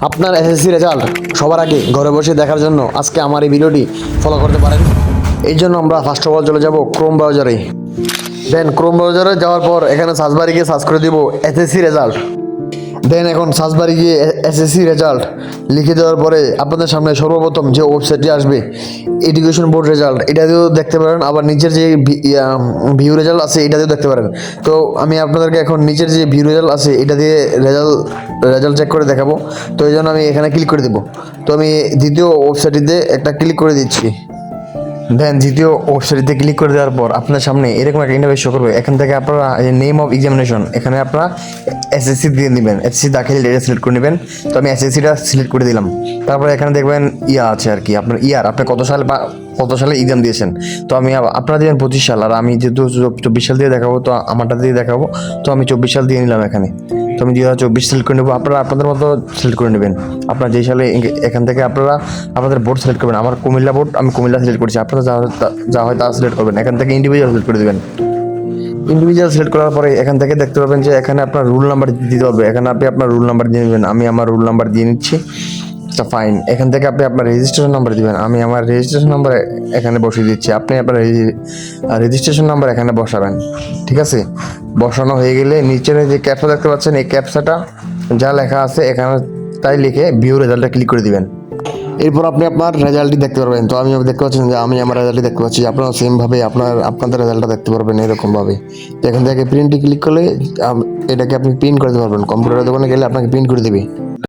আপনার SSC result সবার আগে ঘরে বসে দেখার জন্য আজকে আমার এই ভিডিওটি ফলো করতে পারেন। এই জন্য আমরা ফার্স্ট অফ অল চলে যাব ক্রোম ব্রাউজারে। দেন ক্রোম ব্রাউজারে যাওয়ার পর এখানে সার্চ বারে গিয়ে সার্চ করে দিব এসএসসি রেজাল্ট। দেন এখন সার্চ বারে গিয়ে এসএসসি রেজাল্ট লিখে দেওয়ার পরে আপনাদের সামনে সর্বপ্রথম যে ওয়েবসাইটটি আসবে এডুকেশন বোর্ড রেজাল্ট, এটাতেও দেখতে পারেন। আবার নিচের যে ভিউ রেজাল্ট আছে এটাতেও দেখতে পারেন। তো আমি আপনাদেরকে এখন নিচের যে ভিউ রেজাল্ট আছে এটা দিয়ে রেজাল্ট চেক করে দেখাবো। তো এই জন্য আমি এখানে ক্লিক করে দেবো। তো আমি দ্বিতীয় ওয়েবসাইটটিতে একটা ক্লিক করে দিচ্ছি। দেন দ্বিতীয় ওয়েবসাইটে ক্লিক করে দেওয়ার পর আপনার সামনে এরকম একটা ইন্টারফেস শো করবে। এখান থেকে আপনারা নেম অফ এক্সামিনেশন, এখানে আপনারা এসএসসি দিয়ে নেবেন, এসএসসি দাখিল এটা সিলেক্ট করে নেবেন। তো আমি এসএসসিটা সিলেক্ট করে দিলাম। তারপরে এখানে দেখবেন আছে আর কি আপনার আপনি কত সালে এক্সাম দিয়েছেন। তো আমি আপনারা দিবেন 25 সাল, আর আমি যেহেতু 24 সাল দিয়ে দেখাবো তো আমারটা দিয়ে দেখাবো। তো আমি 24 সাল দিয়ে নিলাম এখানে। তো আমি 2024 সিলেক্ট করে নেবো। আপনারা আপনাদের মতো সিলেক্ট করে নেবেন আপনার যেই সালে। এখান থেকে আপনারা আপনাদের বোর্ড সিলেক্ট করবেন। আমার কুমিল্লা বোর্ড, আমি কুমিল্লা সিলেক্ট করছি। আপনারা যা হয় তা সিলেক্ট করবেন। এখান থেকে ইন্ডিভিজুয়াল সিলেক্ট করে দেবেন। ইন্ডিভিজুয়াল সিলেক্ট করার পরে এখান থেকে দেখতে পাবেন যে এখানে আপনার রুল নাম্বার দিতে হবে। এখানে আপনি আপনার রুল নাম্বার দিয়ে নেবেন। আমি আমার রুল নাম্বার দিয়ে নিচ্ছি। আচ্ছা ফাইন। এখান থেকে আপনি আপনার রেজিস্ট্রেশন নাম্বার দিবেন। আমি আমার রেজিস্ট্রেশন নাম্বার এখানে বসিয়ে দিচ্ছি। আপনি আপনার রেজিস্ট্রেশন নাম্বার এখানে বসাবেন। ঠিক আছে, বসানো হয়ে গেলে নিচের যে ক্যাপচা দেখতে পাচ্ছেন, এই ক্যাপচাটা যা লেখা আছে এখানে তাই লিখে ভিউ রেজাল্টে ক্লিক করে দিবেন। এরপর আপনি আপনার রেজাল্টটি দেখতে পারবেন। তো আমি দেখতে পাচ্ছেন যে আমি আমার রেজাল্টটি দেখতে পাচ্ছি। আপনারা সেমভাবে আপনাদের রেজাল্টটা দেখতে পারবেন এরকমভাবে। তো এখান থেকে প্রিন্টে ক্লিক করলে এটাকে আপনি প্রিন্ট করতে পারবেন। কম্পিউটারের দোকানে গেলে আপনাকে প্রিন্ট করে দেবে।